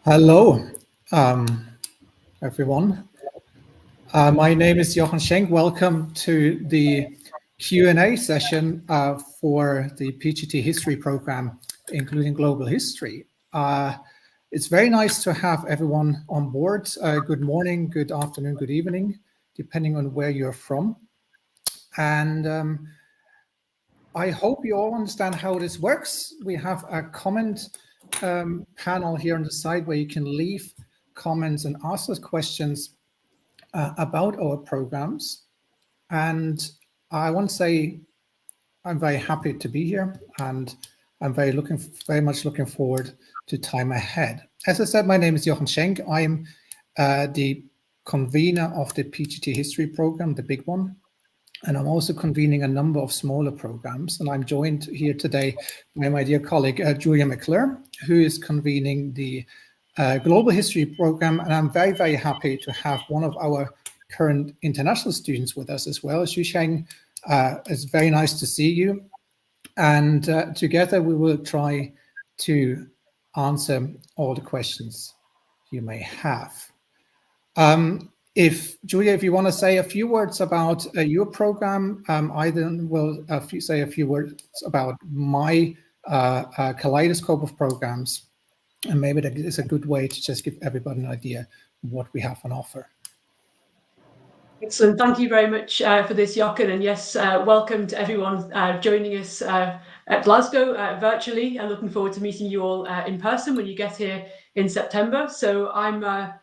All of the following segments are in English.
Hello, everyone. My name is Jochen Schenk. Welcome to the Q&A session for the PGT History program, including Global History. It's very nice to have everyone on board. Good morning, good afternoon, good evening, depending on where you're from. And I hope you all understand how this works. We have a comment panel here on the side where you can leave comments and ask us questions about our programs. And I want to say I'm very happy to be here, and I'm very much looking forward to time ahead. As I said, my name is Jochen Schenk. I'm the convener of the PGT History program, the big one. And I'm also convening a number of smaller programs. And I'm joined here today by my dear colleague, Julia McClure, who is convening the Global History program. And I'm very, very happy to have one of our current international students with us as well. Xu Sheng, it's very nice to see you. And together we will try to answer all the questions you may have. Julia, if you want to say a few words about your program, I then will say a few words about my kaleidoscope of programs, and maybe that is a good way to just give everybody an idea of what we have on offer. Excellent. Thank you very much for this, Jochen. And yes, welcome to everyone joining us at Glasgow virtually. I'm looking forward to meeting you all in person when you get here in September. So I'm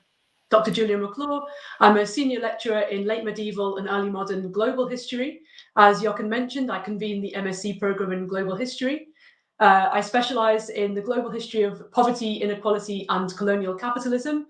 Dr. Julia McClure. I'm a senior lecturer in late medieval and early modern global history. As Jochen mentioned, I convene the MSc program in global history. I specialize in the global history of poverty, inequality, and colonial capitalism.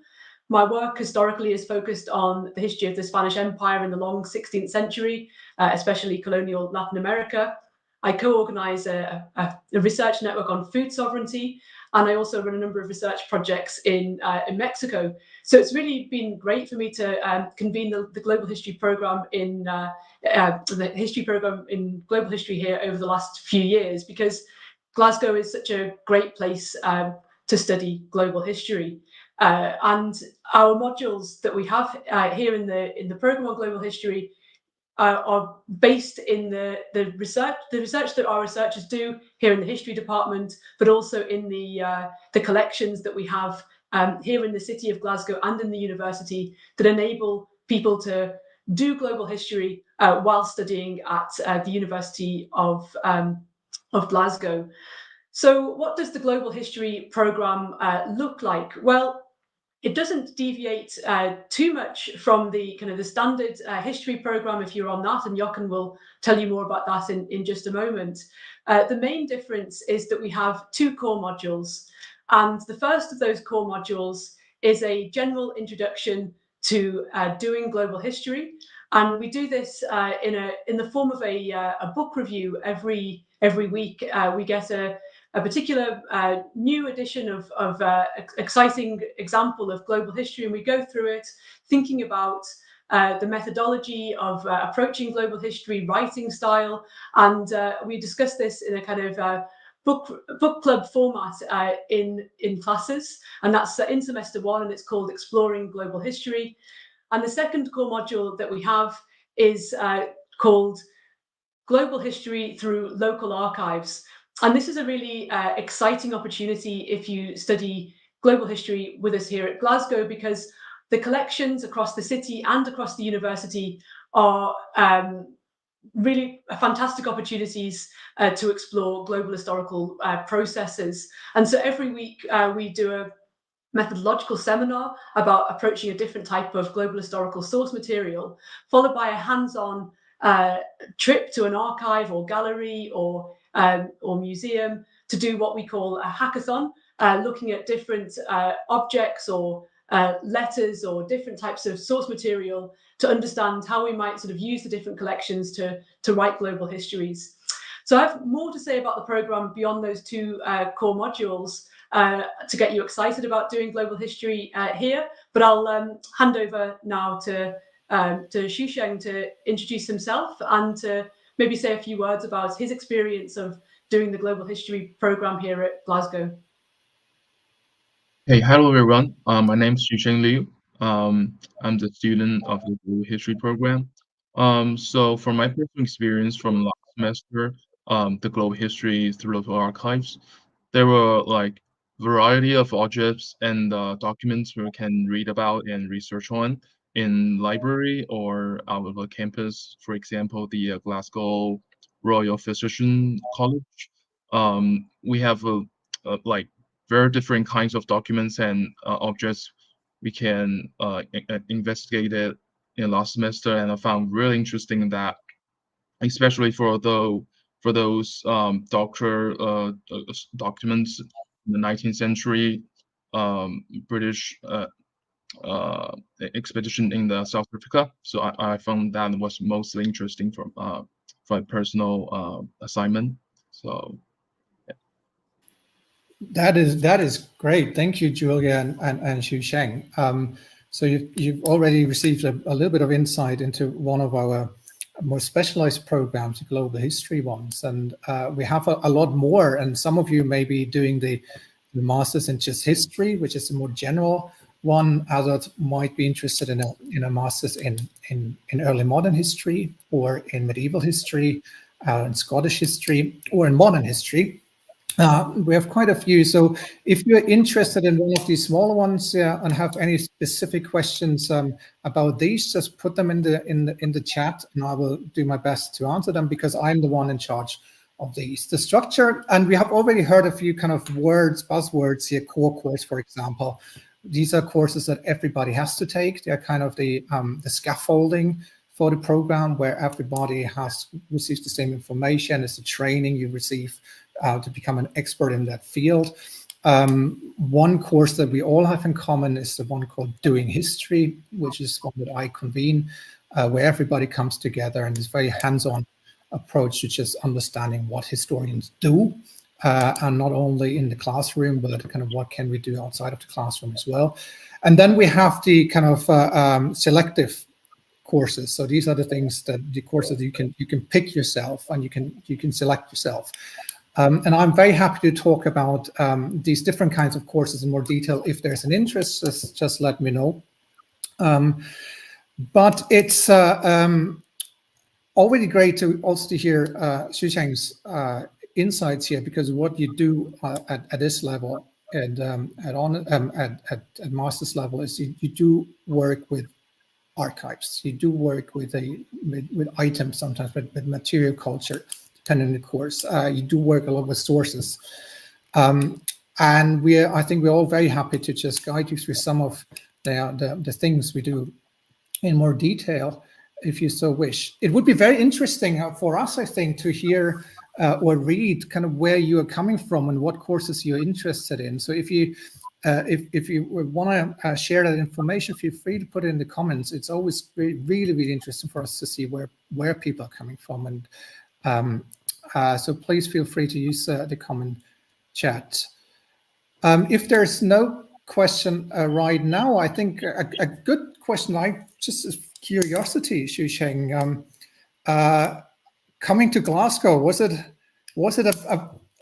My work historically is focused on the history of the Spanish Empire in the long 16th century, especially colonial Latin America. I co-organize a research network on food sovereignty, and I also run a number of research projects in Mexico. So it's really been great for me to convene the global history program in the history program in global history here over the last few years, because Glasgow is such a great place to study global history. And our modules that we have here in the program on global history are based in the research that our researchers do here in the history department, but also in the collections that we have here in the city of Glasgow and in the university that enable people to do global history while studying at the University of Glasgow. So what does the global history program look like? Well, it doesn't deviate too much from the kind of the standard history program if you're on that, and Jochen will tell you more about that in just a moment. The main difference is that we have two core modules, and the first of those core modules is a general introduction to doing global history, and we do this in the form of a book review every week. We get a particular new edition of exciting example of global history, and we go through it thinking about the methodology of approaching global history, writing style, and we discuss this in a kind of book club format in classes, and that's in semester one, and it's called Exploring Global History. And the second core module that we have is called Global History Through Local Archives. And this is a really exciting opportunity if you study global history with us here at Glasgow, because the collections across the city and across the university are really fantastic opportunities to explore global historical processes. And so every week we do a methodological seminar about approaching a different type of global historical source material, followed by a hands-on trip to an archive or gallery or museum to do what we call a hackathon, looking at different objects or letters or different types of source material to understand how we might sort of use the different collections to write global histories. So I have more to say about the programme beyond those two core modules to get you excited about doing global history here, but I'll hand over now to Xu Sheng to introduce himself and to maybe say a few words about his experience of doing the global history program here at Glasgow. Hey, hello everyone. My name is Yusheng Liu. I'm the student of the Global History program. So from my personal experience from last semester, the Global History through local archives, there were like variety of objects and documents we can read about and research on in library or out of the campus. For example, the Glasgow Royal Physician College. We have like very different kinds of documents and objects we can investigate it in last semester, and I found really interesting that, especially for those doctor documents in the 19th century British expedition in the South Africa. So I found that was mostly interesting for a personal assignment. So That is great. Thank you, Julia and Xu Sheng. So you've already received a little bit of insight into one of our more specialized programs, the global history ones, and we have a lot more. And some of you may be doing the masters in just history, which is a more general one. Others might be interested in a master's in early modern history, or in medieval history, in Scottish history, or in modern history. We have quite a few. So if you're interested in one of these smaller ones and have any specific questions about these, just put them in the chat, and I will do my best to answer them, because I'm the one in charge of these. The structure, and we have already heard a few kind of buzzwords here. Core course, for example. These are courses that everybody has to take. They're kind of the scaffolding for the program, where everybody receives the same information. It's the training you receive to become an expert in that field. One course that we all have in common is the one called Doing History, which is one that I convene, where everybody comes together, and it's very hands-on approach to just understanding what historians do, and not only in the classroom, but kind of what can we do outside of the classroom as well. And then we have the kind of selective courses. So these are the courses that you can pick yourself, and you can select yourself. And I'm very happy to talk about these different kinds of courses in more detail. If there's an interest, just let me know. But it's already great to also hear Xu Cheng's insights here, because what you do at this level and at master's level is you do work with archives. You do work with items sometimes, with material culture, depending on the course. You do work a lot with sources. And I think we're all very happy to just guide you through some of the things we do in more detail, if you so wish. It would be very interesting for us, I think, to hear or read kind of where you are coming from and what courses you're interested in. So if you want to share that information, feel free to put it in the comments. It's always really interesting for us to see where people are coming from. And so please feel free to use the comment chat. If there's no question right now, I think a good question, just as curiosity, Xu Sheng, coming to Glasgow, was it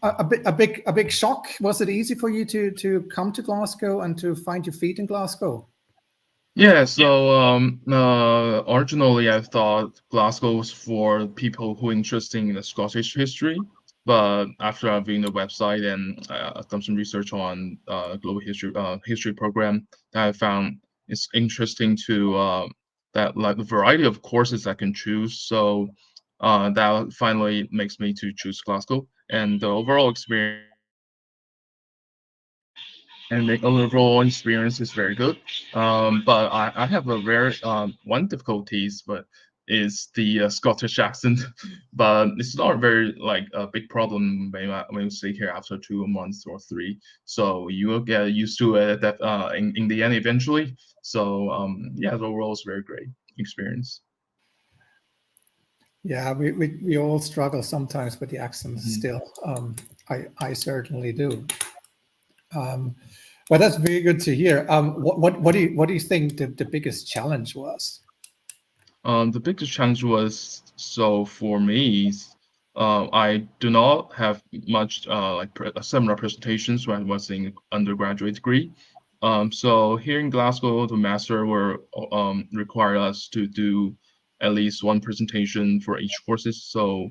a big shock? Was it easy for you to come to Glasgow and to find your feet in Glasgow? yeah, so originally I thought Glasgow was for people who are interested in the Scottish history, but after I've been the website and done some research on global history program, that I found it's interesting to that like the variety of courses I can choose. So that finally makes me to choose Glasgow, and the overall experience. And the overall experience is very good. But I have a very one difficulties, but is the Scottish accent. But it's not very like a big problem when you stay here after 2 months or three. So you will get used to it that in the end eventually. So yeah, the overall is very great experience. Yeah, we all struggle sometimes with the accents still. I certainly do. Well, that's very good to hear. What do you think the biggest challenge was? The biggest challenge was so for me, I do not have much like seminar presentations when I was in undergraduate degree. So here in Glasgow, the master will require us to do at least one presentation for each courses. So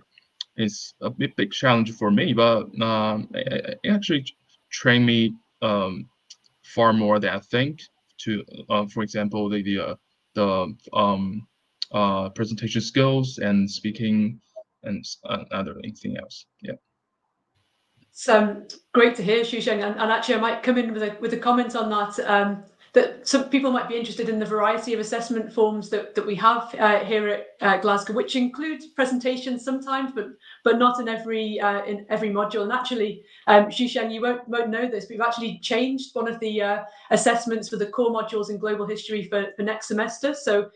it's a big challenge for me, but it actually trained me far more than I think. To for example, the presentation skills and speaking and other anything else. Yeah. It's great to hear, Xuesheng, and actually I might come in with a comment on that. That some people might be interested in the variety of assessment forms that we have here at Glasgow, which include presentations sometimes, but not in every module. And actually, Xuesheng, you won't know this, but we've actually changed one of the assessments for the core modules in global history for next semester. So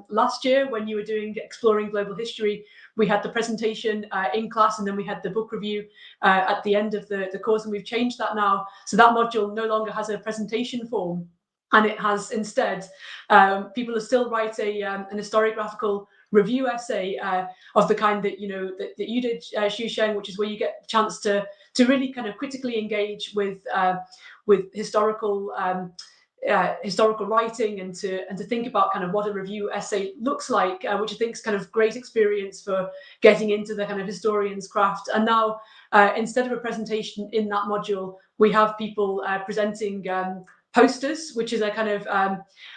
last year, when you were doing exploring global history, we had the presentation in class, and then we had the book review at the end of the course, and we've changed that now. So that module no longer has a presentation form, and it has instead, people will still write an historiographical review essay of the kind that that you did, Xuesheng, which is where you get a chance to really kind of critically engage with historical writing and to think about kind of what a review essay looks like, which I think is kind of great experience for getting into the kind of historian's craft. And now, instead of a presentation in that module, we have people presenting posters, which is a kind of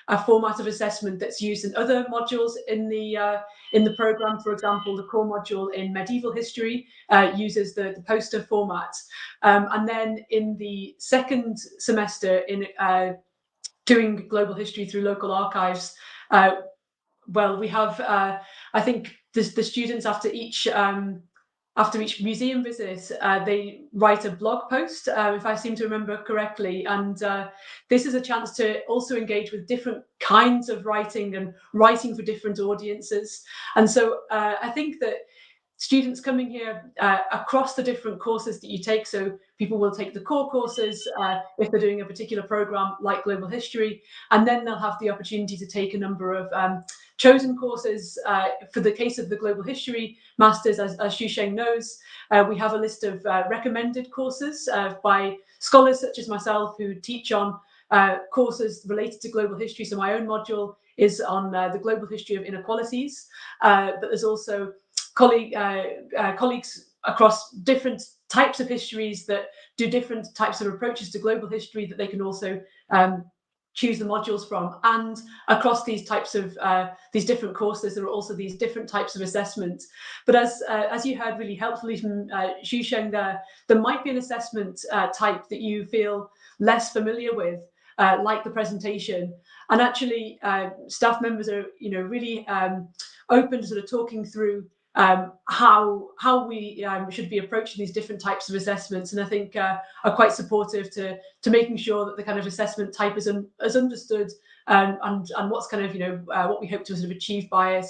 a format of assessment that's used in other modules in the program. For example, the core module in medieval history uses the poster format, and then in the second semester in doing global history through local archives, well, we have I think the students after each museum visit, they write a blog post, if I seem to remember correctly. And this is a chance to also engage with different kinds of writing and writing for different audiences. And so I think that students coming here across the different courses that you take, so people will take the core courses if they're doing a particular program like global history, and then they'll have the opportunity to take a number of chosen courses. For the case of the global history masters, as Xuesheng knows, we have a list of recommended courses by scholars such as myself who teach on courses related to global history. So my own module is on the global history of inequalities, but there's also colleagues across different types of histories that do different types of approaches to global history that they can also choose the modules from. And across these types of these different courses, there are also these different types of assessments. But as you heard really helpfully from Xuesheng there might be an assessment type that you feel less familiar with, like the presentation. And actually, staff members are really open to sort of talking through how we should be approaching these different types of assessments, and I think are quite supportive to making sure that the kind of assessment type is understood, and what's kind of what we hope to sort of achieve by it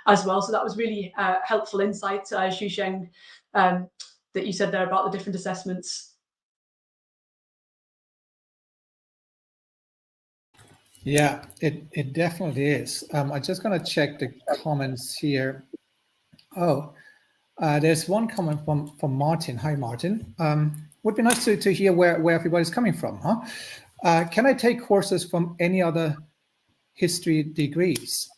as well. So that was really helpful insight, Xuesheng, that you said there about the different assessments. Yeah, it definitely is. I'm just going to check the comments here. Oh, there's one comment from Martin. Hi, Martin. Would be nice to hear where everybody's coming from, huh? Can I take courses from any other history degrees?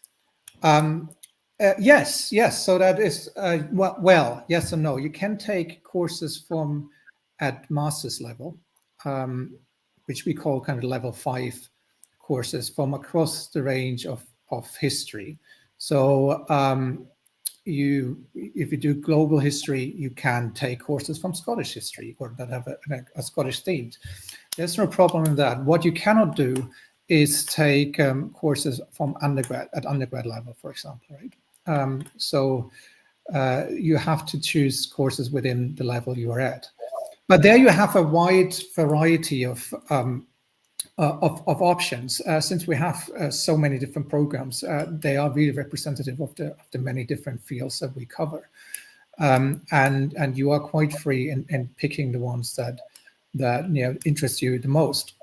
Yes. So that is, well, yes and no. You can take courses from at master's level, which we call kind of level 5 courses from across the range of history. So if you do global history, you can take courses from Scottish history or that have a Scottish theme. There's no problem in that. What you cannot do is take courses from undergrad level, for example, right? So you have to choose courses within the level you are at. But there you have a wide variety of options. Since we have so many different programs, they are really representative of the many different fields that we cover, and you are quite free in picking the ones that interest you the most.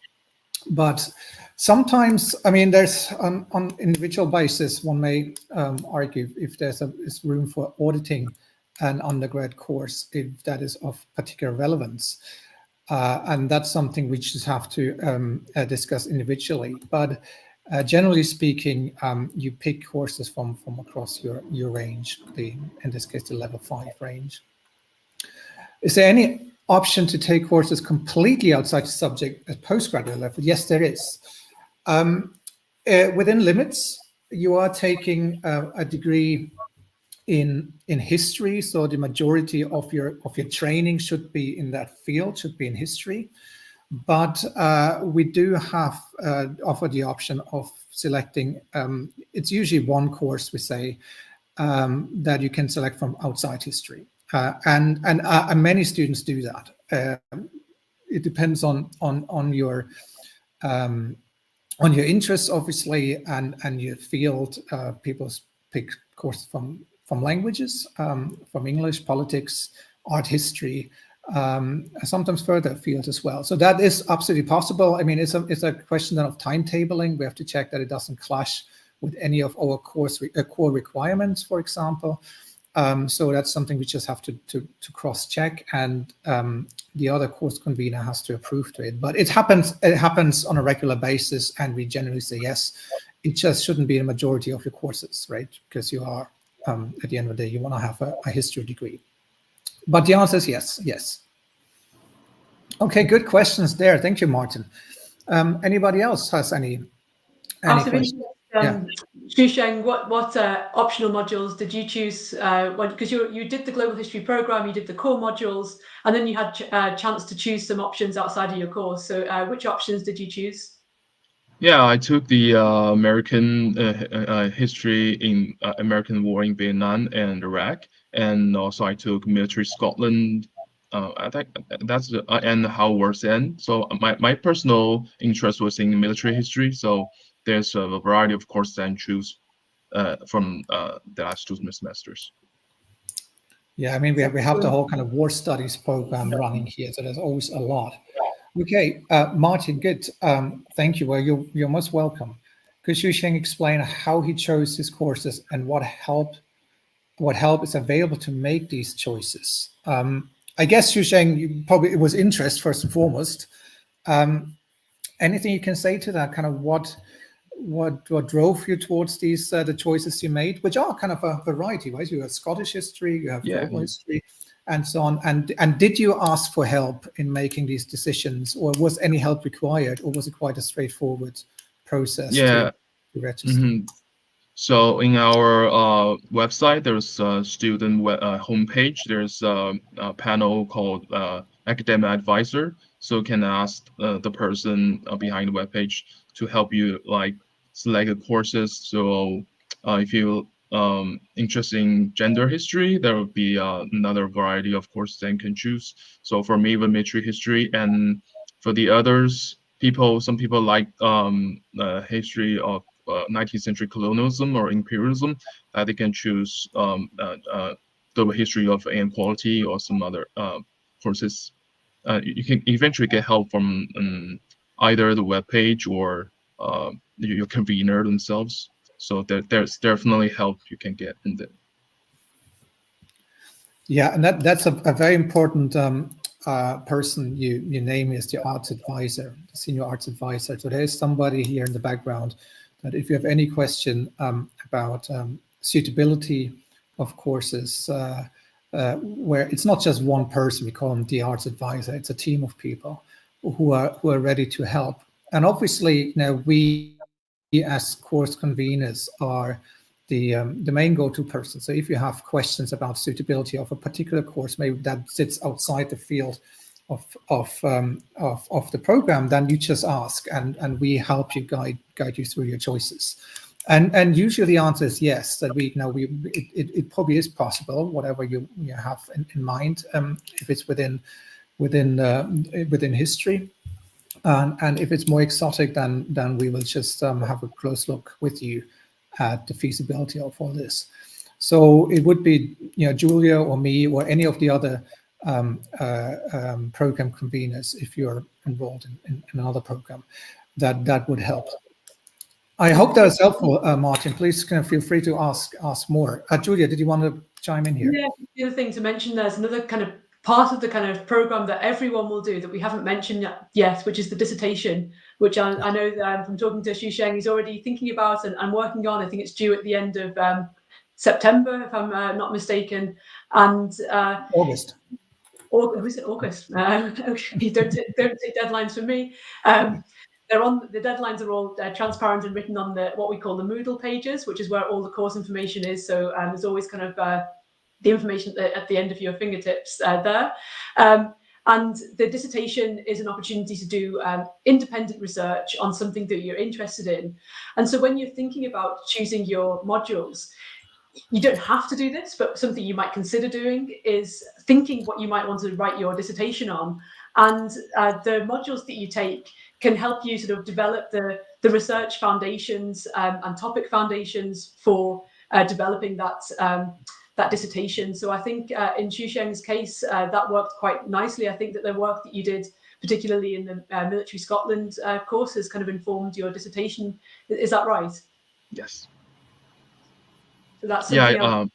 But sometimes, I mean, there's on individual basis, one may argue if there's room for auditing an undergrad course if that is of particular relevance. And that's something we just have to discuss individually. But generally speaking, you pick courses from across your range, in this case, the level 5 range. Is there any option to take courses completely outside the subject at postgraduate level? Yes, there is. Within limits, you are taking a degree in history, so the majority of your training should be in that field, should be in history. But we do have offer the option of selecting. It's usually one course, we say, that you can select from outside history, and many students do that. It depends on your interests, obviously, and your field. People pick courses from languages, from English, politics, art history, sometimes further fields as well. So that is absolutely possible. I mean, it's a question of timetabling. We have to check that it doesn't clash with any of our core requirements, for example. So that's something we just have to cross-check, and the other course convener has to approve to it. But it happens on a regular basis, and we generally say yes. It just shouldn't be the majority of your courses, right? Because you are, at the end of the day, you want to have a history degree. But the answer is yes. Okay, good questions there. Thank you, Martin. Anybody else has any questions? Xusheng, what optional modules did you choose? Because you did the global history program, you did the core modules, and then you had a chance to choose some options outside of your course. So which options did you choose? Yeah, I took the American history in American War in Vietnam and Iraq, and also I took military Scotland. I think that's and how wars end. So my personal interest was in military history. So there's a variety of courses I choose from the last 2 semesters. Yeah, I mean, we have the whole kind of war studies program running here, so there's always a lot. Okay, Martin, good. Thank you. Well, you're most welcome. Could Xusheng explain how he chose his courses and what help is available to make these choices? I guess, Xusheng, it was interest first and foremost. Anything you can say to that? Kind of what drove you towards these the choices you made, which are kind of a variety, right? You have Scottish history, you have global history, and so on. And did you ask for help in making these decisions, or was any help required, or was it quite a straightforward process to register? Mm-hmm. So in our website, there's a student homepage. There's a panel called Academic Advisor. So you can ask the person behind the webpage to help you like select the courses. So if you interested in gender history, there will be another variety of courses that you can choose. So for me, with military history, and for the others, some people like history of 19th century colonialism or imperialism, they can choose the history of inequality or some other courses. You can eventually get help from either the webpage or your convener themselves. So there's definitely help you can get in there. Yeah, and that's a very important person you name is the arts advisor, the senior arts advisor. So there's somebody here in the background that if you have any question about suitability of courses, where it's not just one person, we call them the arts advisor, it's a team of people who are ready to help. And obviously, we as course conveners are the main go-to person. So if you have questions about suitability of a particular course, maybe that sits outside the field of the program, then you just ask, and we help you guide you through your choices. And usually the answer is yes, that it probably is possible, whatever you have in mind, if it's within history. And if it's more exotic, then we will just have a close look with you at the feasibility of all this. So it would be Julia or me or any of the other program conveners, if you're enrolled in another program, that would help. I hope that was helpful, Martin. Please feel free to ask more. Julia, did you want to chime in here? Yeah, the other thing to mention, there's another kind of part of the kind of program that everyone will do that we haven't mentioned yet, which is the dissertation, which I know from talking to Xu Sheng, he's already thinking about and working on. I think it's due at the end of September, if I'm not mistaken, and August. Was it August? Okay, don't take deadlines from me. The deadlines are all transparent and written on what we call the Moodle pages, which is where all the course information is. So there's always kind of the information at the end of your fingertips there. And the dissertation is an opportunity to do independent research on something that you're interested in. And so when you're thinking about choosing your modules, you don't have to do this, but something you might consider doing is thinking what you might want to write your dissertation on. And the modules that you take can help you sort of develop the research foundations and topic foundations for developing that dissertation. So I think in Xu Sheng's case, that worked quite nicely. I think that the work that you did, particularly in the Military Scotland course, has kind of informed your dissertation. Is that right? Yes. So that's something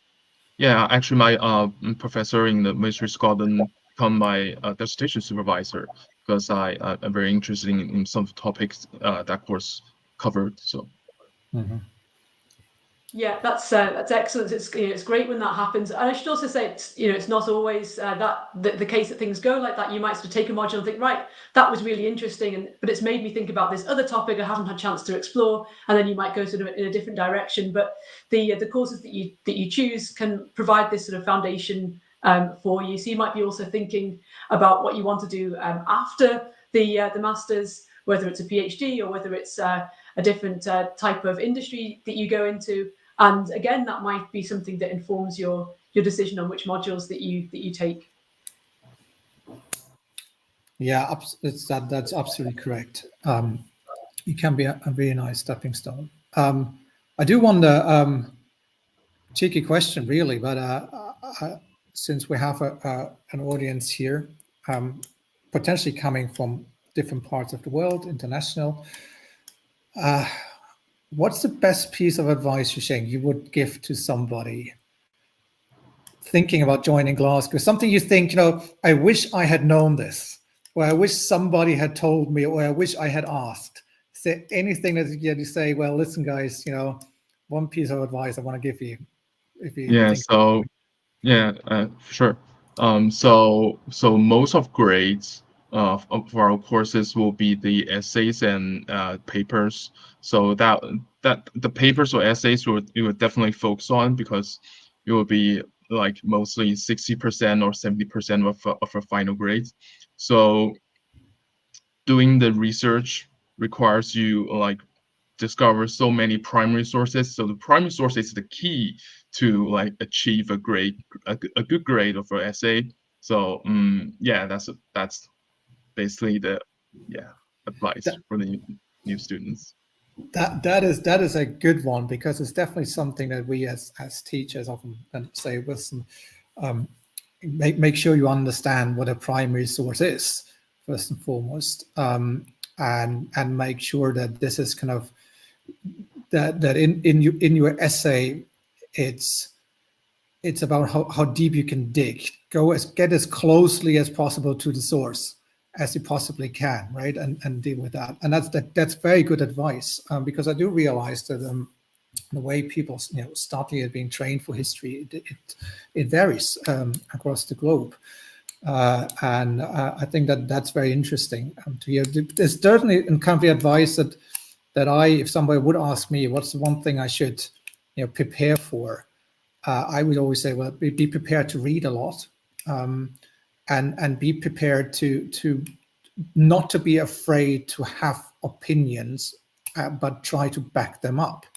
Actually, my professor in the Military Scotland become my dissertation supervisor because I'm very interested in some of the topics that course covered. So. Mm-hmm. Yeah, that's excellent. It's great when that happens. And I should also say it's not always the case that things go like that. You might sort of take a module and think, right, that was really interesting, but it's made me think about this other topic I haven't had a chance to explore, and then you might go sort of in a different direction. But the courses that you choose can provide this sort of foundation for you. So you might be also thinking about what you want to do after the masters, whether it's a PhD or whether it's a different type of industry that you go into. And again, that might be something that informs your decision on which modules that you take. Yeah, that's absolutely correct. It can be a very nice stepping stone. I do wonder, cheeky question really, but since we have an audience here, potentially coming from different parts of the world, international, what's the best piece of advice, Xu Sheng, you would give to somebody thinking about joining Glasgow? Something you think, I wish I had known this, or I wish somebody had told me, or I wish I had asked. Is there anything that you say, well, listen, guys, one piece of advice I want to give you? Sure. So most of grades for our courses will be the essays and papers. So that the papers or essays you would definitely focus on, because it will be like mostly 60% or 70% of a final grade. So doing the research requires you like discover so many primary sources. So the primary source is the key to like achieve a good grade of an essay. So that's basically the advice for the new students. That is a good one, because it's definitely something that we as teachers often say, listen, make sure you understand what a primary source is first and foremost, and make sure that this is kind of that in your essay, it's about how deep you can dig, get as closely as possible to the source as you possibly can, right, and deal with that. And that's very good advice, because I do realize that the way people start being trained for history, it varies across the globe, and I think that's very interesting to hear. There's certainly kind of the advice that if somebody would ask me what's the one thing I should prepare for, I would always say, well, be prepared to read a lot, and be prepared to not to be afraid to have opinions, but try to back them up.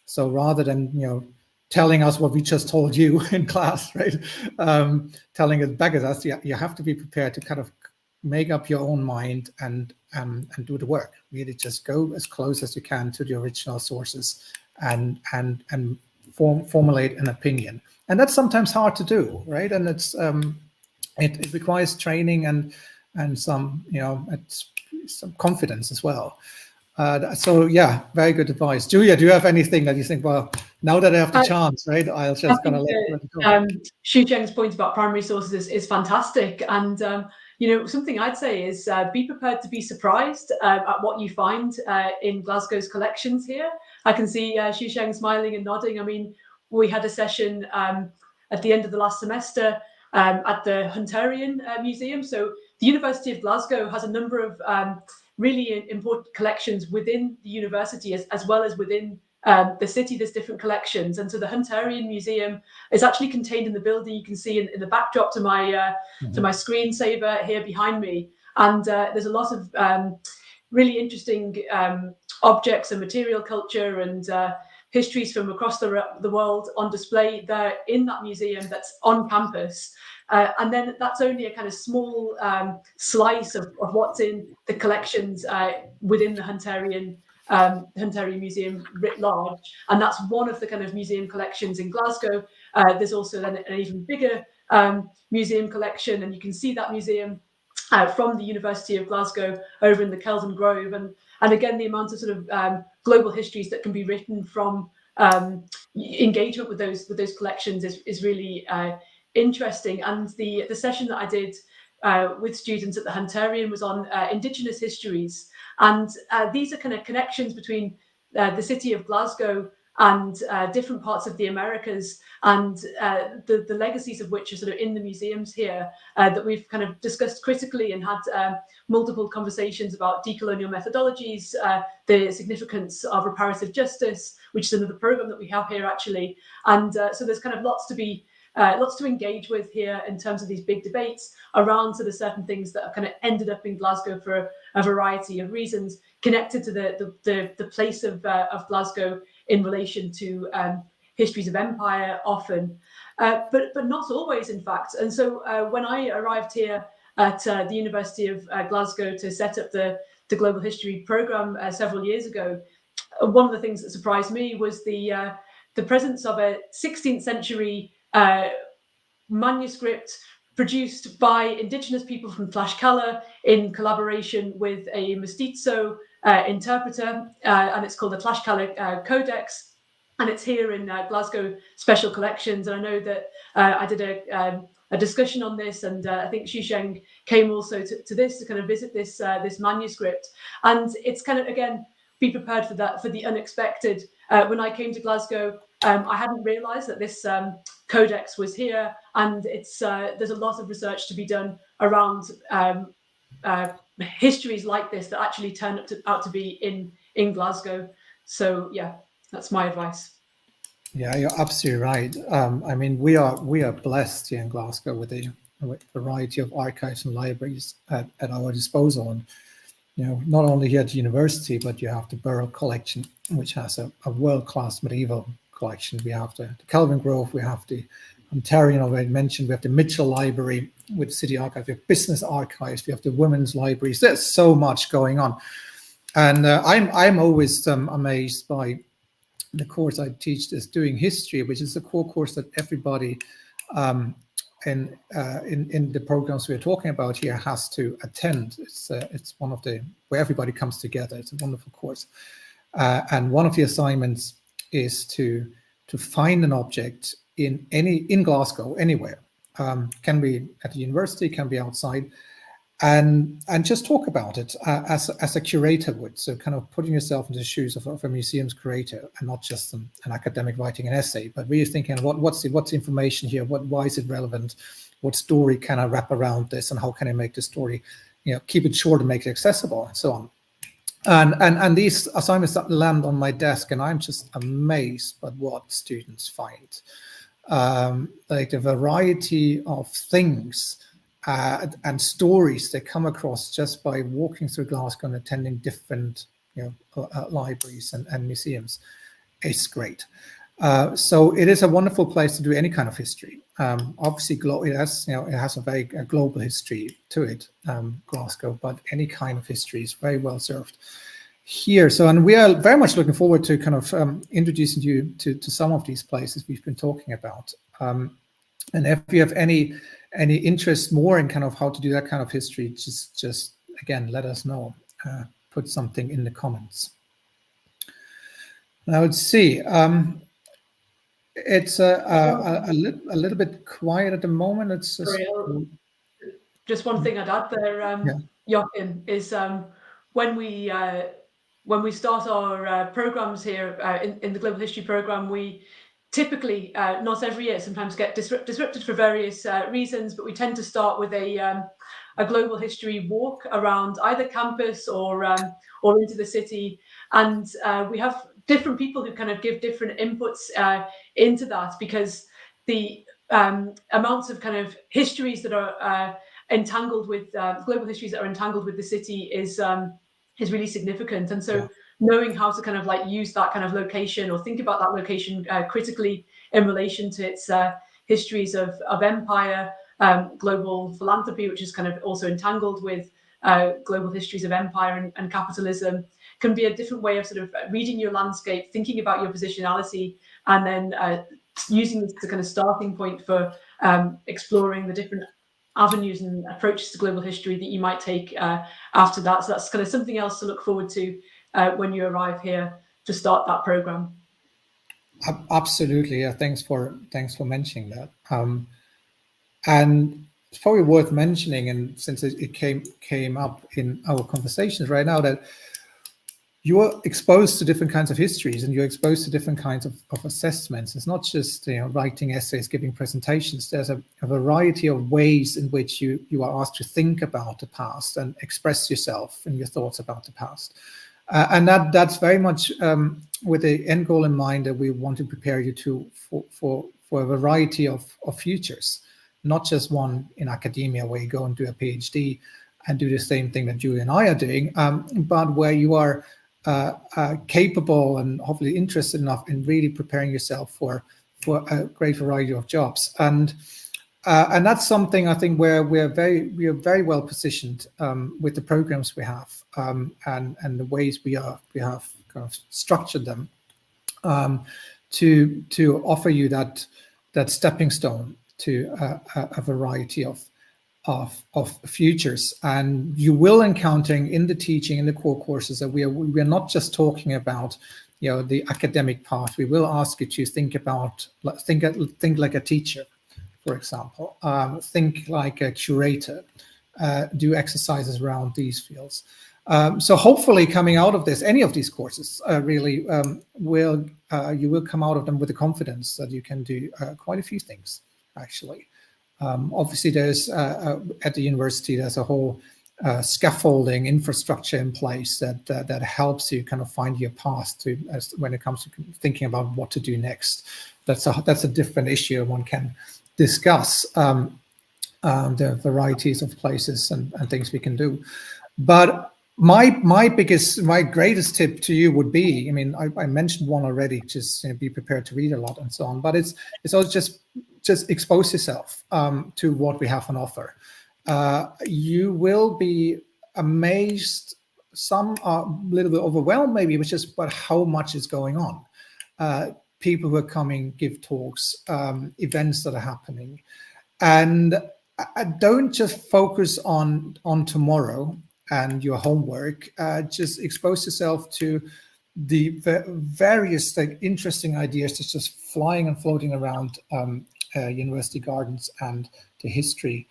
So rather than telling us what we just told you in class, right, telling it back at us, you have to be prepared to kind of make up your own mind and do the work. Really, just go as close as you can to the original sources and formulate an opinion. And that's sometimes hard to do, right? And it's it requires training and some some confidence as well. So yeah, very good advice. Julia, do you have anything that you think, well, now that I have the chance, right, I'll just kind of let it go. Xu Sheng's point about primary sources is fantastic. And, something I'd say is be prepared to be surprised at what you find in Glasgow's collections here. I can see Xu Sheng smiling and nodding. I mean, we had a session at the end of the last semester at the Hunterian Museum. So the University of Glasgow has a number of really important collections within the university as well as within the city. There's different collections, and so the Hunterian Museum is actually contained in the building. You can see in the backdrop to my screensaver here behind me, and there's a lot of really interesting objects and material culture and histories from across the world on display there in that museum that's on campus. And then that's only a kind of small slice of what's in the collections within the Hunterian Museum writ large. And that's one of the kind of museum collections in Glasgow. There's also then an even bigger museum collection, and you can see that museum from the University of Glasgow over in the Kelvin Grove. And again, the amount of sort of global histories that can be written from engagement with those collections is really interesting. And the session that I did with students at the Hunterian was on Indigenous histories. And these are kind of connections between the city of Glasgow and different parts of the Americas, and the legacies of which are sort of in the museums here that we've kind of discussed critically and had multiple conversations about decolonial methodologies, the significance of reparative justice, which is another program that we have here actually. And so there's kind of lots to engage with here in terms of these big debates around sort of certain things that have kind of ended up in Glasgow for a variety of reasons, connected to the place of Glasgow in relation to histories of empire often, but not always, in fact. And so when I arrived here at the University of Glasgow to set up the Global History program several years ago, one of the things that surprised me was the presence of a 16th century manuscript produced by Indigenous people from Tlaxcala in collaboration with a mestizo interpreter, and it's called the Tlaxcala Codex, and it's here in Glasgow Special Collections. And I know that I did a discussion on this, and I think Xu Sheng came also to this to kind of visit this manuscript. And it's kind of, again, be prepared for that, for the unexpected. When I came to Glasgow, I hadn't realised that this codex was here, and it's there's a lot of research to be done around histories like this that actually turn out to be in Glasgow. So yeah, that's my advice. Yeah, you're absolutely right. I mean, we are blessed here in Glasgow with a variety of archives and libraries at our disposal. And not only here at the university, but you have the Burrell Collection, which has a world-class medieval collection. We have the Kelvin Grove, we have the Hunterian already mentioned, we have the Mitchell Library with the City Archive, we have business archives, we have the women's libraries. There's so much going on. And I'm always amazed by the course I teach, is Doing History, which is a core course that everybody in the programs we're talking about here has to attend. It's one of where everybody comes together. It's a wonderful course, and one of the assignments is to find an object in Glasgow, anywhere. Can be at the university, can be outside, and just talk about it as a curator would. So kind of putting yourself into the shoes of a museum's curator, and not just an academic writing an essay, but really thinking what's the information here, why is it relevant, what story can I wrap around this, and how can I make the story, keep it short and make it accessible, and so on. And these assignments that land on my desk, and I'm just amazed by what students find, like the variety of things and stories they come across just by walking through Glasgow and attending different libraries and museums. It's great. So it is a wonderful place to do any kind of history. Obviously, it has a very global history to it, Glasgow, but any kind of history is very well served here. So, and we are very much looking forward to kind of introducing you to some of these places we've been talking about. And if you have any interest more in kind of how to do that kind of history, just again, let us know. Put something in the comments. Now let's see. It's a little bit quiet at the moment. It's just... Sorry, just one thing I'd add there, Jochen, is when we start our programs here in the Global History program, we typically, not every year, sometimes get disrupted for various reasons, but we tend to start with a global history walk around either campus or into the city, and we have different people who kind of give different inputs into that, because the amounts of kind of histories that are entangled with global histories that are entangled with the city is really significant. And so knowing how to kind of like use that kind of location or think about that location critically in relation to its histories of empire, global philanthropy, which is kind of also entangled with global histories of empire and capitalism, can be a different way of sort of reading your landscape, thinking about your positionality, and then using this as a kind of starting point for exploring the different avenues and approaches to global history that you might take after that. So that's kind of something else to look forward to when you arrive here to start that program. Absolutely, yeah. Thanks for mentioning that. And it's probably worth mentioning, and since it came up in our conversations right now, that you're exposed to different kinds of histories and you're exposed to different kinds of assessments. It's not just writing essays, giving presentations. There's a variety of ways in which you are asked to think about the past and express yourself and your thoughts about the past. And that's very much with the end goal in mind, that we want to prepare you for a variety of futures, not just one in academia where you go and do a PhD and do the same thing that Julie and I are doing, but where you are capable and hopefully interested enough in really preparing yourself for a great variety of jobs. And that's something I think where we are very well positioned with the programs we have and the ways we have kind of structured them to offer you that stepping stone to a variety of futures. And you will encountering in the teaching, in the core courses, that we are not just talking about the academic part. We will ask you to think like a teacher, for example, think like a curator, do exercises around these fields. So hopefully coming out of this, any of these courses really you will come out of them with the confidence that you can do quite a few things, actually. Obviously, there's at the university, there's a whole scaffolding infrastructure in place that helps you kind of find your path when it comes to thinking about what to do next. That's a different issue one can discuss, the varieties of places and things we can do. But my greatest tip to you would be, I mean, I mentioned one already, just be prepared to read a lot and so on, but it's also just expose yourself to what we have on offer. You will be amazed. Some are a little bit overwhelmed maybe, which is about how much is going on. People who are coming, give talks, events that are happening. And don't just focus on tomorrow and your homework. Just expose yourself to the various interesting ideas that's just flying and floating around university gardens and the history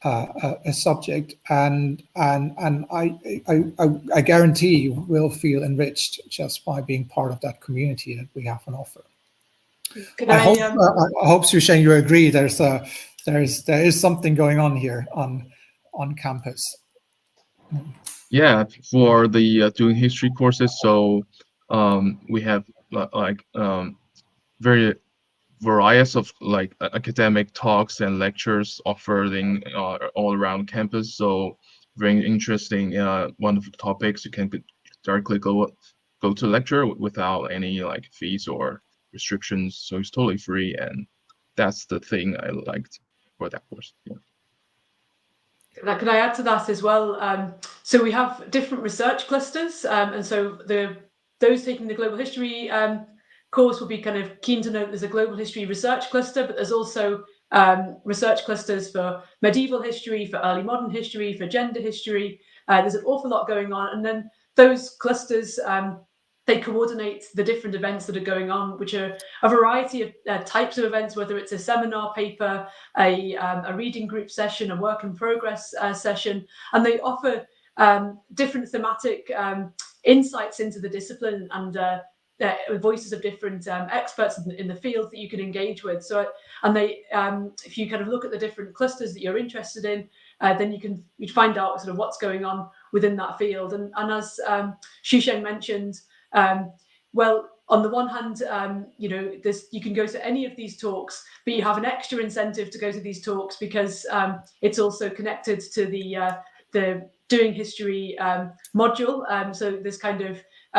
a subject, and I guarantee you will feel enriched just by being part of that community that we have on offer. I hope Susheng, you agree. There is something going on here on campus. Yeah, for the doing history courses, so we have very varieties of academic talks and lectures offered all around campus. So very interesting, wonderful topics. You can directly go to lecture without any fees or restrictions. So it's totally free, and that's the thing I liked for that course. Yeah. Can I add to that as well? So we have different research clusters, and so those taking the global history course will be kind of keen to note there's a global history research cluster, but there's also research clusters for medieval history, for early modern history, for gender history. There's an awful lot going on, and then those clusters they coordinate the different events that are going on, which are a variety of types of events, whether it's a seminar paper, a reading group session, a work in progress session, and they offer different thematic insights into the discipline and voices of different experts in the field that you can engage with. So, and they, if you kind of look at the different clusters that you're interested in, then you'd find out sort of what's going on within that field. And as Xusheng mentioned, well, on the one hand, you can go to any of these talks, but you have an extra incentive to go to these talks because it's also connected to the Doing History module. So there's kind of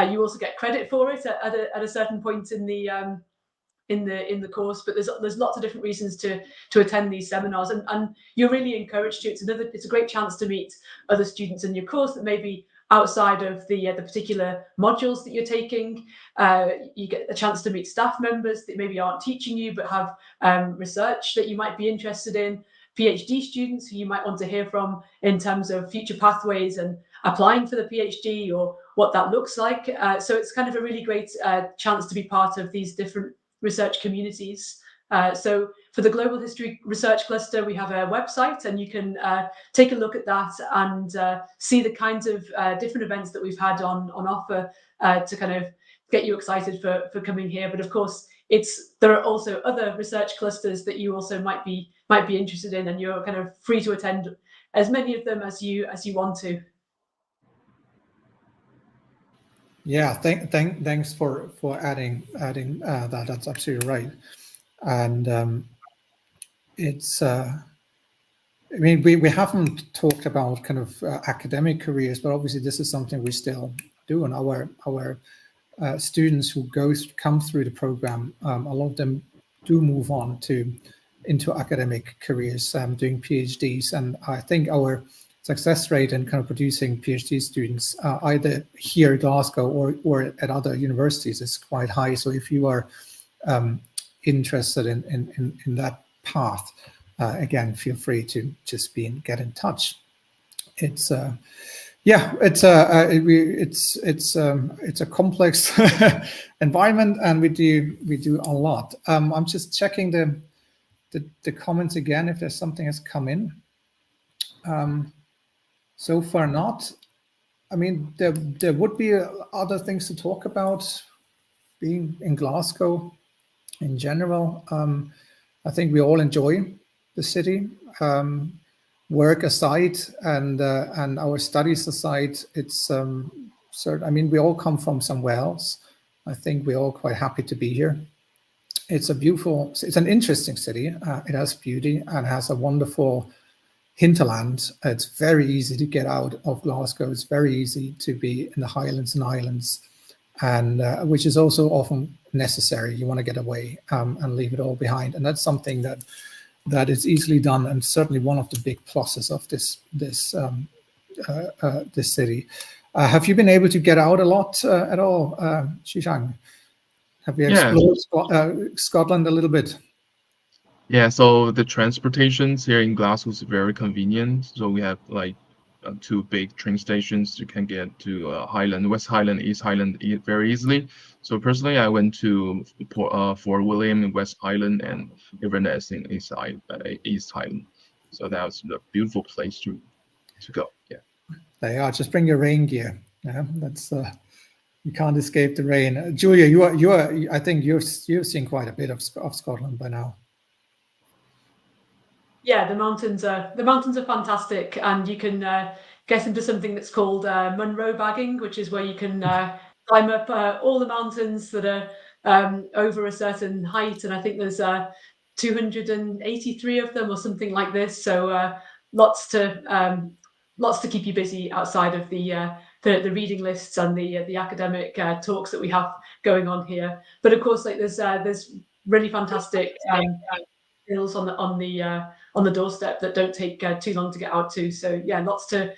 you also get credit for it at a certain point in the course, but there's lots of different reasons to attend these seminars, and you're really encouraged to. It's a great chance to meet other students in your course that maybe outside of the particular modules that you're taking. You get a chance to meet staff members that maybe aren't teaching you but have research that you might be interested in, PhD students who you might want to hear from in terms of future pathways and applying for the PhD or what that looks like. So it's kind of a really great chance to be part of these different research communities. So for the Global History Research Cluster, we have a website, and you can take a look at that and see the kinds of different events that we've had on offer to kind of get you excited for coming here. But of course, there are also other research clusters that you also might be interested in, and you're kind of free to attend as many of them as you want to. Yeah, thanks for adding that. That's absolutely right. And it's I mean, we haven't talked about kind of academic careers, but obviously this is something we still do, and our students who come through the program, a lot of them do move on into academic careers, doing PhDs, and I think our success rate in kind of producing PhD students either here at Glasgow or at other universities is quite high. So if you are interested in that path, again, feel free to just get in touch. It's it's a complex environment, and we do a lot. I'm just checking the comments again if there's something has come in. So far not. I mean, there would be other things to talk about being in Glasgow in general. I think we all enjoy the city. Work aside and our studies aside, it's I mean, we all come from somewhere else. I think we're all quite happy to be here. It's an interesting city. It has beauty and has a wonderful hinterland. It's very easy to get out of Glasgow. It's very easy to be in the Highlands and Islands, and which is also often necessary. You want to get away and leave it all behind, and that's something that is easily done, and certainly one of the big pluses of this city. Have you been able to get out a lot at all, Xusheng? Have you explored Scotland a little bit? Yeah, so the transportations here in Glasgow is very convenient. So we have like 2 big train stations. You can get to Highland, West Highland, East Highland very easily. So personally, I went to Fort William in West Highland and Inverness in East Highland. So that was a beautiful place to go. Yeah. They are. Just bring your rain gear. Yeah, that's you can't escape the rain. Julia, you are. I think you've seen quite a bit of Scotland by now. Yeah, the mountains are fantastic, and you can get into something that's called Munro bagging, which is where you can climb up all the mountains that are over a certain height, and I think there's 283 of them or something like this. So lots to keep you busy outside of the reading lists and the academic talks that we have going on here. But of course, like there's really fantastic hills on the doorstep that don't take too long to get out to. So yeah, lots to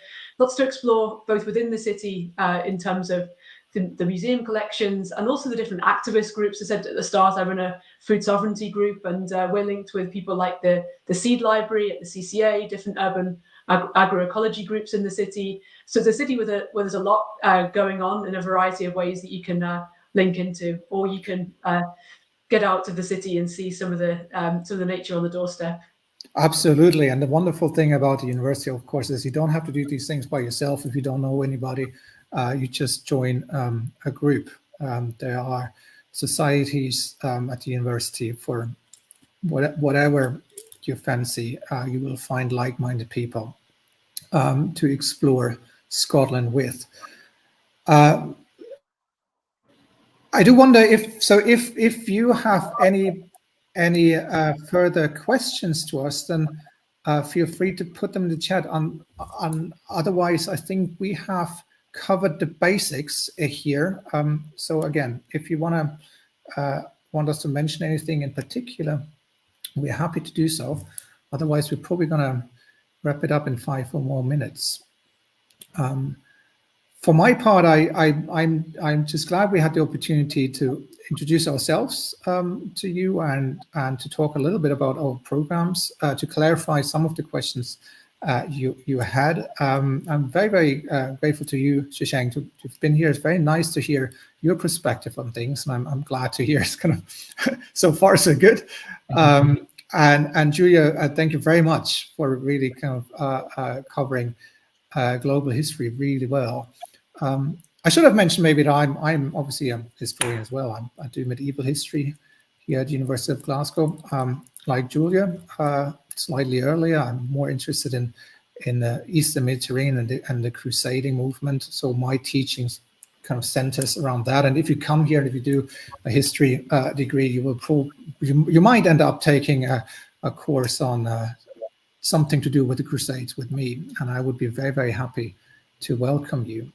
explore both within the city in terms of the museum collections and also the different activist groups. I said at the start, I run a food sovereignty group, and we're linked with people like the Seed Library at the CCA, different urban agroecology groups in the city. So it's a city where there's a lot going on in a variety of ways that you can link into, or you can get out of the city and see some of the nature on the doorstep. Absolutely. And the wonderful thing about the university, of course, is you don't have to do these things by yourself. If you don't know anybody, you just join a group. There are societies at the university for whatever you fancy. You will find like-minded people to explore Scotland with. I do wonder if you have any further questions to us, then feel free to put them in the chat. Otherwise, I think we have covered the basics here. So again, if you want us to mention anything in particular, we're happy to do so. Otherwise, we're probably going to wrap it up in 5 or more minutes. For my part, I'm just glad we had the opportunity to introduce ourselves to you and to talk a little bit about our programs, to clarify some of the questions you had. I'm very grateful to you, Shisheng, to have been here. It's very nice to hear your perspective on things, and I'm glad to hear it's kind of so far so good. And Julia, thank you very much for really kind of covering global history really well. I should have mentioned maybe that I'm obviously a historian as well. I do medieval history here at the University of Glasgow. Like Julia, slightly earlier, I'm more interested in the Eastern Mediterranean and the Crusading movement. So my teachings kind of centers around that. And if you come here and if you do a history degree, you might end up taking a course on something to do with the Crusades with me, and I would be very happy to welcome you.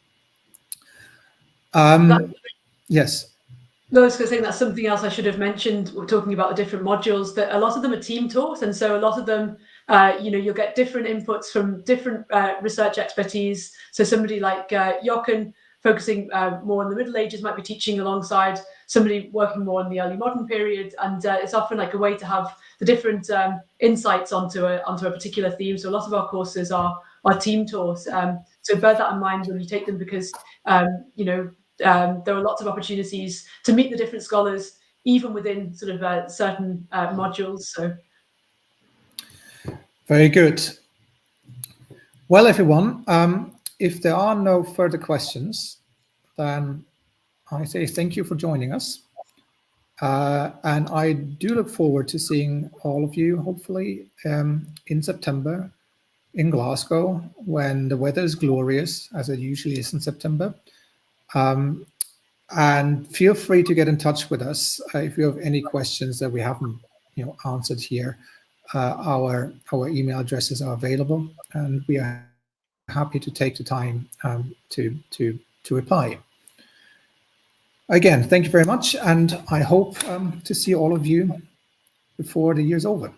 Yes. No, I was going to say that's something else I should have mentioned. We're talking about the different modules, that a lot of them are team taught, and so a lot of them, you'll get different inputs from different research expertise. So somebody like Jochen, focusing more on the Middle Ages, might be teaching alongside somebody working more in the early modern period, and it's often like a way to have the different insights onto a particular theme. So a lot of our courses are team taught. So bear that in mind when you take them, because there are lots of opportunities to meet the different scholars, even within sort of certain modules. So, very good. Well, everyone, if there are no further questions, then I say thank you for joining us. And I do look forward to seeing all of you, hopefully, in September in Glasgow, when the weather is glorious, as it usually is in September. And feel free to get in touch with us if you have any questions that we haven't answered here. Our email addresses are available, and we are happy to take the time to reply. Again, thank you very much, and I hope to see all of you before the year's over.